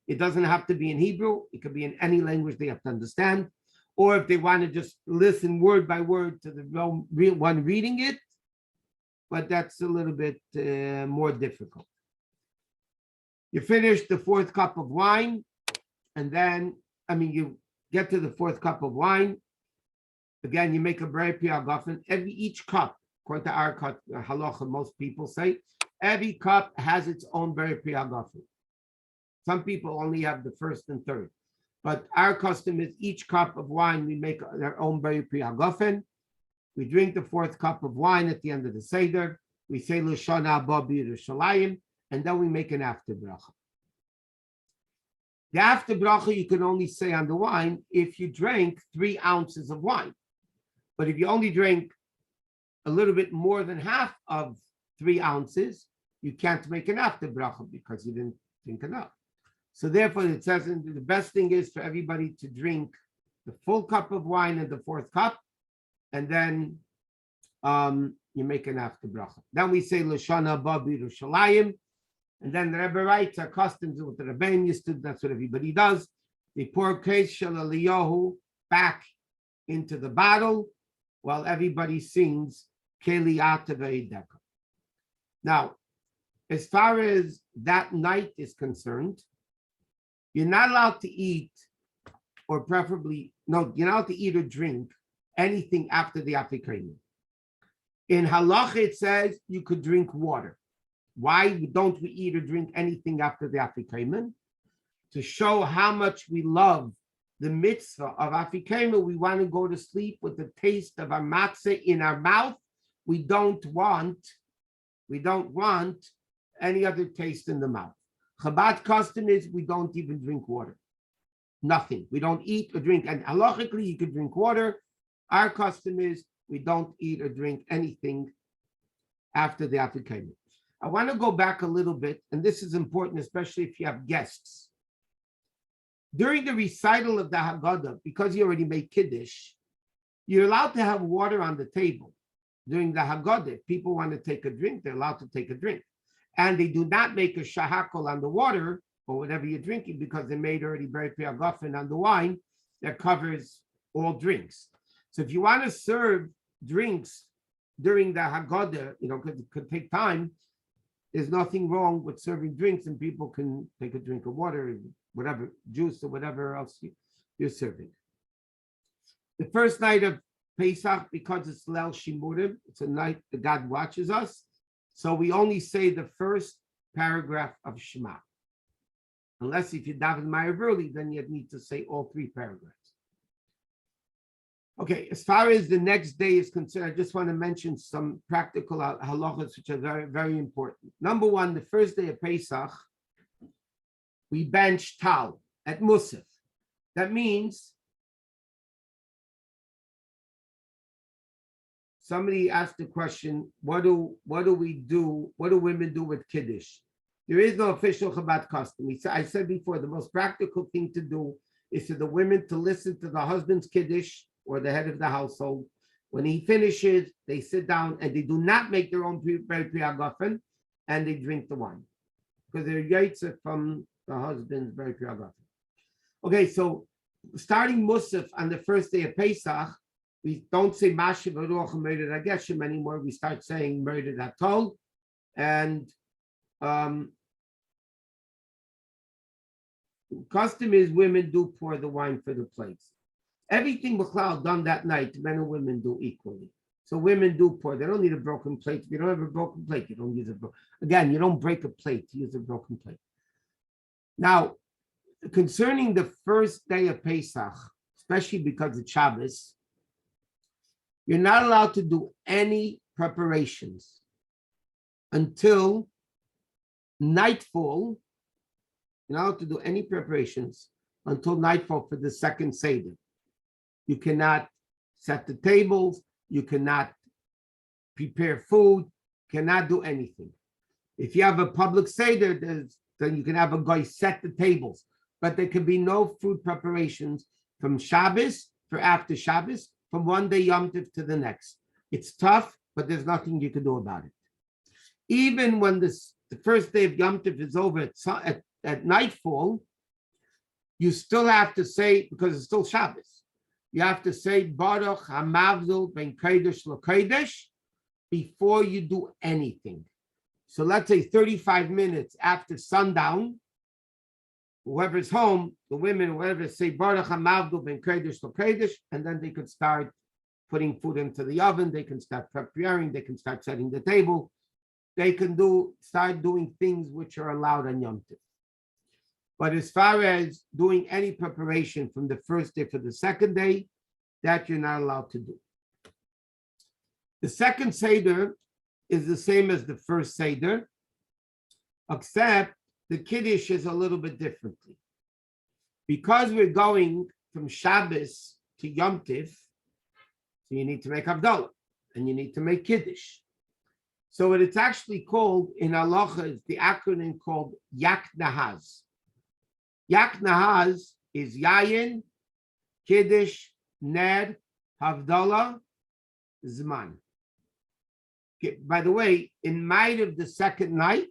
[SPEAKER 1] It doesn't have to be in Hebrew. It could be in any language they have to understand. Or if they want to just listen word by word to the one reading it, but that's a little bit more difficult. You finish the fourth cup of wine, and then, you get to the fourth cup of wine. Again, you make a Brei Pri Hagafen. Each cup, according to our halacha, most people say, every cup has its own Brei Pri Hagafen. Some people only have the first and third. But our custom is each cup of wine, we make our own Brei Pri Hagafen. We drink the fourth cup of wine at the end of the Seder. We say L'Shana Haba B'Yerushalayim, and then we make an after bracha. The after bracha you can only say on the wine if you drank 3 ounces of wine. But if you only drink a little bit more than half of 3 ounces, you can't make an after bracha because you didn't drink enough. So therefore, it says the best thing is for everybody to drink the full cup of wine and the fourth cup, and then you make an after bracha. Then we say L'Shana Haba B'Yerushalayim, and then the Rebbe writes our customs with the Rebbeim used to. That's what everybody does. They pour Keis Shel Eliyahu back into the bottle while everybody sings Keli Ata Ve'ideka. Now, as far as that night is concerned, you're not allowed to eat, or preferably, no, you're not allowed to eat or drink anything after the Afikomen. In halacha, it says you could drink water. Why don't we eat or drink anything after the Afikomen? To show how much we love the mitzvah of Afikomen, we want to go to sleep with the taste of our matzah in our mouth. We don't want any other taste in the mouth. Chabad custom is we don't even drink water. Nothing. We don't eat or drink. And halachically, you could drink water. Our custom is we don't eat or drink anything after the Afikomen. I want to go back a little bit, and this is important, especially if you have guests. During the recital of the Haggadah, because you already made Kiddush, you're allowed to have water on the table. During the Haggadah, if people want to take a drink, they're allowed to take a drink. And they do not make a shahakol on the water or whatever you're drinking because they made already Brei Pri Hagafen on the wine that covers all drinks. So if you want to serve drinks during the Haggadah, because it could take time, there's nothing wrong with serving drinks, and people can take a drink of water, whatever, juice or whatever else you're serving. The first night of Pesach, because it's Leil Shimurim, it's a night that God watches us. So we only say the first paragraph of Shema. Unless if you daven Ma'ariv early, then you need to say all 3 paragraphs. Okay, as far as the next day is concerned, I just want to mention some practical halachos which are very, very important. Number 1, the first day of Pesach, we bench Tal at Musaf. That means somebody asked the question, what do women do with Kiddush? There is no official Chabad custom. I said before, the most practical thing to do is for the women to listen to the husband's Kiddush or the head of the household. When he finishes, they sit down and they do not make their own Brei Pri Hagafen, and they drink the wine because they're yaitza from the husband's Brei Pri Hagafen. Okay, so starting Musaf on the first day of Pesach, we don't say Mashiv Aruach Murdered Ageshem anymore. We start saying Murdered Atol, and custom is women do pour the wine for the plates. Everything B'chlal done that night, men and women do equally. So women do pour. They don't need a broken plate. If you don't have a broken plate, you don't use a broken. Again, you don't break a plate to use a broken plate. Now, concerning the first day of Pesach, especially because it's Shabbos, you're not allowed to do any preparations until nightfall. You're not allowed to do any preparations until nightfall for the second Seder. You cannot set the tables, you cannot prepare food, cannot do anything. If you have a public Seder, then you can have a guy set the tables, but there can be no food preparations from Shabbos for after Shabbos, from one day Yom Tov to the next. It's tough, but there's nothing you can do about it. Even when the first day of Yom Tov is over at nightfall, you still have to say, because it's still Shabbos, you have to say Baruch HaMavdil Ben Kodesh LaKodesh before you do anything. So let's say 35 minutes after sundown, whoever's home, the women, whoever, say Baruch HaMavdil Ben Kodesh LaKodesh, and then they could start putting food into the oven, they can start preparing, they can start setting the table, they can start doing things which are allowed on Yom Tov. But as far as doing any preparation from the first day for the second day, that you're not allowed to do. The second Seder is the same as the first Seder, except the Kiddush is a little bit differently. Because we're going from Shabbos to Yom Tov, so you need to make Havdalah and you need to make Kiddush. So what it's actually called in halacha is the acronym called Yak Nahaz. Yak Nahaz is Yayin, Kiddush, Ner, Havdalah, Zman. Okay, by the way, in might of the second night,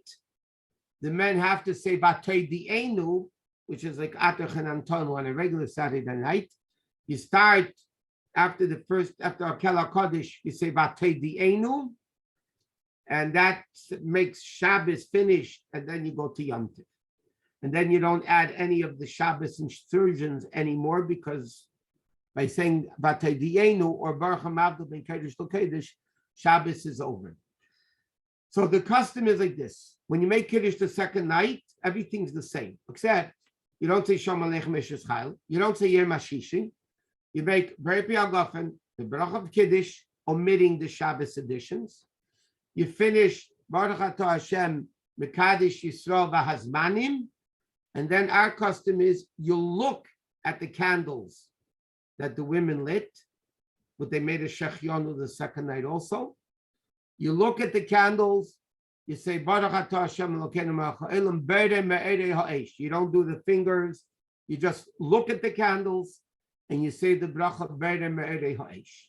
[SPEAKER 1] the men have to say Vatei Di'enu, which is like Atach and Antonu on a regular Saturday night. You start after Akel HaKodesh, you say Vatei Di'enu, and that makes Shabbos finished, and then you go to Yom Tov. And then you don't add any of the Shabbos insertions anymore, because by saying Vatei Di'enu or Baruch HaMavdil Ben Kodesh LaKodesh, Shabbos is over. So the custom is like this. When you make Kiddush the second night, everything's the same, except you don't say Shalom Aleichem Eshes Chayil, you don't say Yom HaShishi, you make Berei Pi HaGofen, the Baruch of Kiddush, omitting the Shabbos additions. You finish Baruch Atah Hashem Mekadesh Yisrael V'Hazmanim, and then our custom is you look at the candles that the women lit, but they made a Shechionu the second night also. You look at the candles, you say Baruch Atah Hashem Elokeinu Melech Ha'olam Berei Me'erei Ha'esh. You don't do the fingers, you just look at the candles and you say the bracha Berei Me'erei Ha'esh.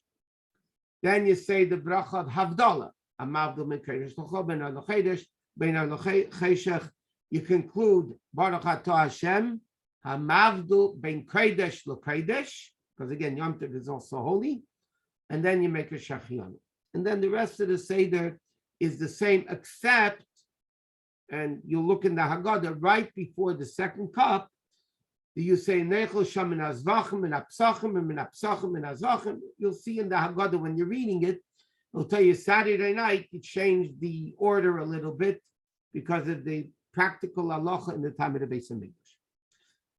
[SPEAKER 1] Then you say the bracha of Havdalah. Amavdil Ben Kodesh LaKodesh Ben HaLochedesh Ben HaLocheshech. You conclude Baruch Atah Hashem Hamavdil Ben Kodesh LaKodesh, because again Yom Tov is also holy, and then you make a Shechianu. And then the rest of the Seder is the same, except, and you look in the Haggadah right before the second cup, you say Nechel Sham Min Azvachim Min Apsachim and Min Apsachim Min Azvachim. You'll see in the Haggadah when you're reading it, it'll tell you Saturday night you changed the order a little bit because of the practical halacha in the time of the Bais Din.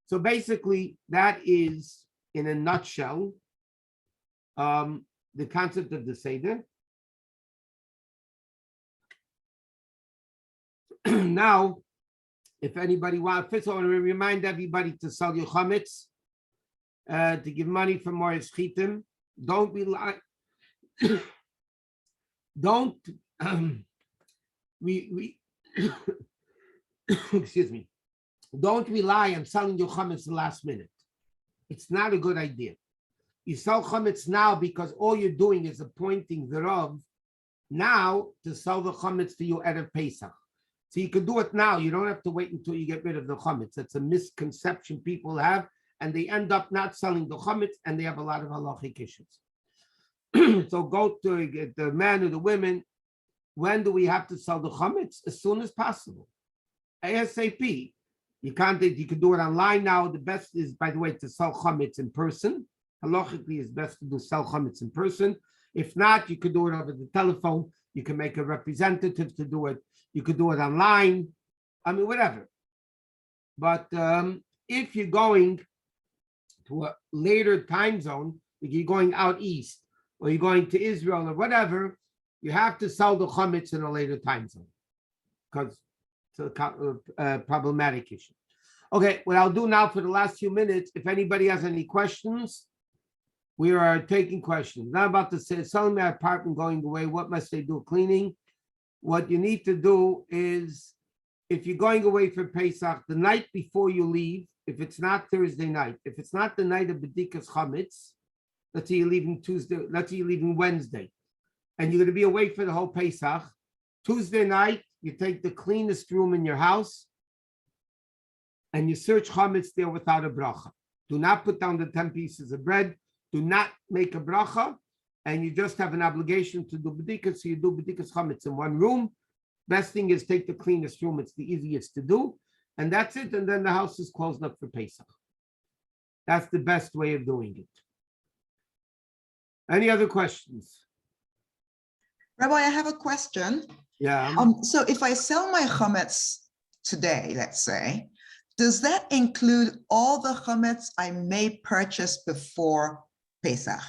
[SPEAKER 1] So basically, that is in a nutshell the concept of the Seder. Now, if anybody wants, first I want to remind everybody to sell your chametz, to give money for more schitim. Don't be like, don't excuse me. Don't rely on selling your chametz the last minute. It's not a good idea. You sell chametz now because all you're doing is appointing the Rav now to sell the chametz to you at a Pesach. So you can do it now. You don't have to wait until you get rid of the chametz. That's a misconception people have, and they end up not selling the chametz, and they have a lot of halachic issues. So go to the man or the women. When do we have to sell the chametz? As soon as possible. ASAP. You can do it online now. The best is, by the way, to sell chametz in person. Halachically, it's best to sell chametz in person. If not, you could do it over the telephone. You can make a representative to do it. You could do it online. I mean, whatever. But if you're going to a later time zone, if you're going out east or you're going to Israel or whatever, you have to sell the chametz in a later time zone because it's a problematic issue. Okay, what I'll do now for the last few minutes, if anybody has any questions, we are taking questions. Not about to say, selling my apartment, going away, what must they do? Cleaning. What you need to do is, if you're going away for Pesach, the night before you leave, if it's not Thursday night, if it's not the night of B'dikas Chametz, let's say you're leaving Tuesday, let's say you're leaving Wednesday, and you're going to be away for the whole Pesach, Tuesday night, you take the cleanest room in your house, and you search chametz there without a bracha. Do not put down the 10 pieces of bread. Do not make a bracha, and you just have an obligation to do b'dikas. So you do b'dikas chametz in one room. Best thing is take the cleanest room. It's the easiest to do, and that's it. And then the house is closed up for Pesach. That's the best way of doing it. Any other questions?
[SPEAKER 3] Rabbi, I have a question.
[SPEAKER 1] Yeah.
[SPEAKER 3] So if I sell my chametz today, let's say, does that include all the chametz I may purchase before Pesach?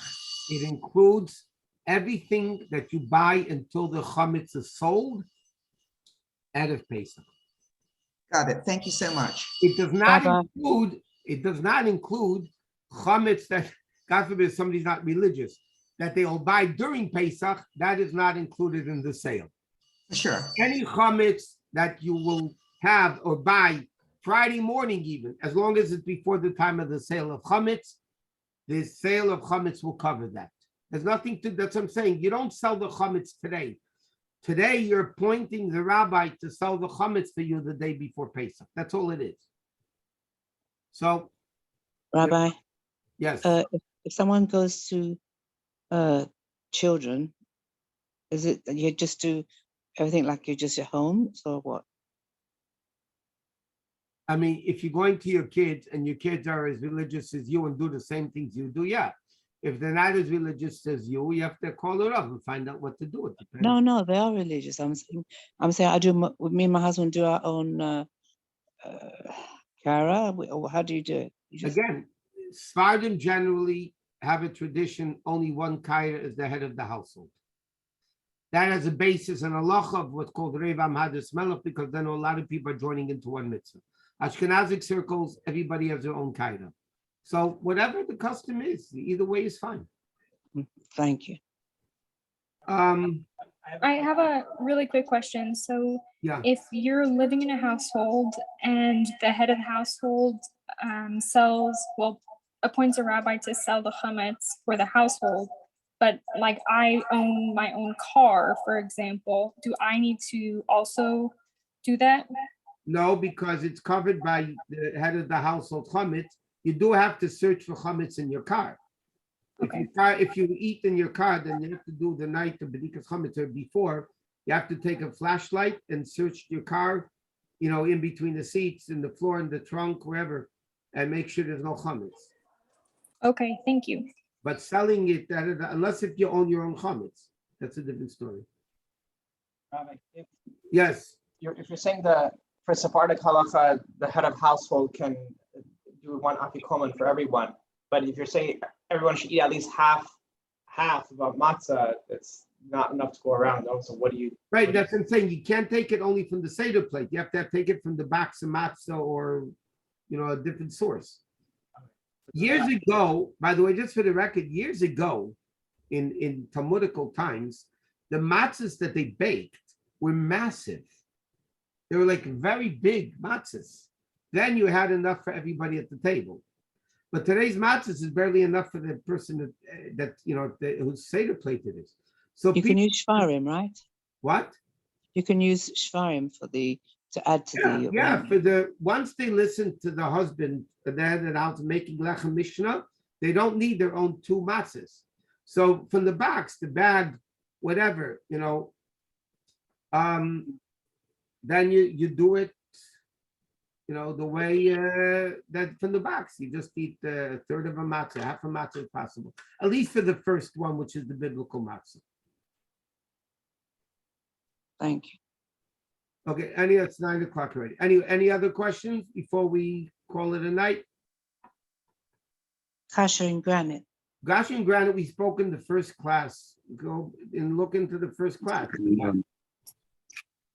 [SPEAKER 1] It includes everything that you buy until the chametz is sold out of Pesach.
[SPEAKER 3] Got it. Thank you so much.
[SPEAKER 1] It does not
[SPEAKER 4] Bye-bye.
[SPEAKER 1] include. It does not include chametz that, God forbid, somebody's not religious, that they will buy during Pesach. That is not included in the sale.
[SPEAKER 3] Sure.
[SPEAKER 1] Any chametz that you will have or buy Friday morning, even as long as it's before the time of the sale of chametz, the sale of chametz will cover that. There's nothing to. That's what I'm saying. You don't sell the chametz today. Today you're appointing the rabbi to sell the chametz for you the day before Pesach. That's all it is. So,
[SPEAKER 4] Rabbi,
[SPEAKER 1] yes.
[SPEAKER 4] if someone goes to children, is it you just do everything like you're just at home, or what?
[SPEAKER 1] I mean, if you're going to your kids and your kids are as religious as you and do the same things you do, yeah. If they're not as religious as you have to call it up and find out what to do. It depends.
[SPEAKER 4] No, they are religious. I'm saying I do. Me and my husband do our own kara. Or how do you do it? You just,
[SPEAKER 1] Again, Sephardim generally have a tradition, only one kaira is the head of the household. That has a basis in halacha of what's called Revam Hadis Melech, because then a lot of people are joining into one mitzvah. Ashkenazic circles, everybody has their own kaira. So whatever the custom is, either way is fine.
[SPEAKER 4] thank you.
[SPEAKER 5] I have a really quick question. So
[SPEAKER 1] Yeah.
[SPEAKER 5] if you're living in a household and the head of the household appoints a rabbi to sell the chametz for the household, but like I own my own car, for example, do I need to also do that?
[SPEAKER 1] No, because it's covered by the head of the household chametz. You do have to search for chametz in your car.
[SPEAKER 5] Okay.
[SPEAKER 1] If you eat in your car, then you have to do the night of b'dikas chametz or before. You have to take a flashlight and search your car, in between the seats, in the floor, in the trunk, wherever, and make sure there's no chametz.
[SPEAKER 5] Okay, thank you.
[SPEAKER 1] But selling it, unless if you own your own chametz, that's a different story.
[SPEAKER 6] Rabbi,
[SPEAKER 1] Yes.
[SPEAKER 6] if you're saying for Sephardic halacha, the head of household can do one afikoman for everyone, but if you're saying everyone should eat at least half of a matzah, it's not enough to go around. So what do you?
[SPEAKER 1] Right, that's what I'm saying. You can't take it only from the Seder plate. You have to take it from the box of matzah or, a different source. Years ago, by the way, just for the record, years ago, in Talmudical times, the matzahs that they baked were massive. They were like very big matzahs. Then you had enough for everybody at the table. But today's matzahs is barely enough for the person whose Seder plate it is. So
[SPEAKER 4] You can use shvarim, right?
[SPEAKER 1] What?
[SPEAKER 4] You can use shvarim to add to the.
[SPEAKER 1] Once they listen to the husband, the head of the house making lechem mishnah, they don't need their own two matzahs. So from the box, the bag, whatever, then you do it, the way that from the box. You just eat a third of a matzah, half a matzah if possible. At least for the first one, which is the biblical matzah.
[SPEAKER 4] Thank you.
[SPEAKER 1] Okay, it's 9 o'clock already. Any other questions before we call it a night?
[SPEAKER 4] Kasher and granite.
[SPEAKER 1] Kasher and granite, we spoke in the first class. Go and look into the first class.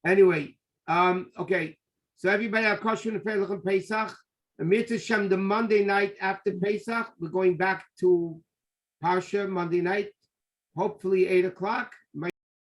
[SPEAKER 1] Anyway, okay. So everybody have kasher and Pesach? Amir Hashem, the Monday night after Pesach, we're going back to Parsha Monday night, hopefully 8 o'clock.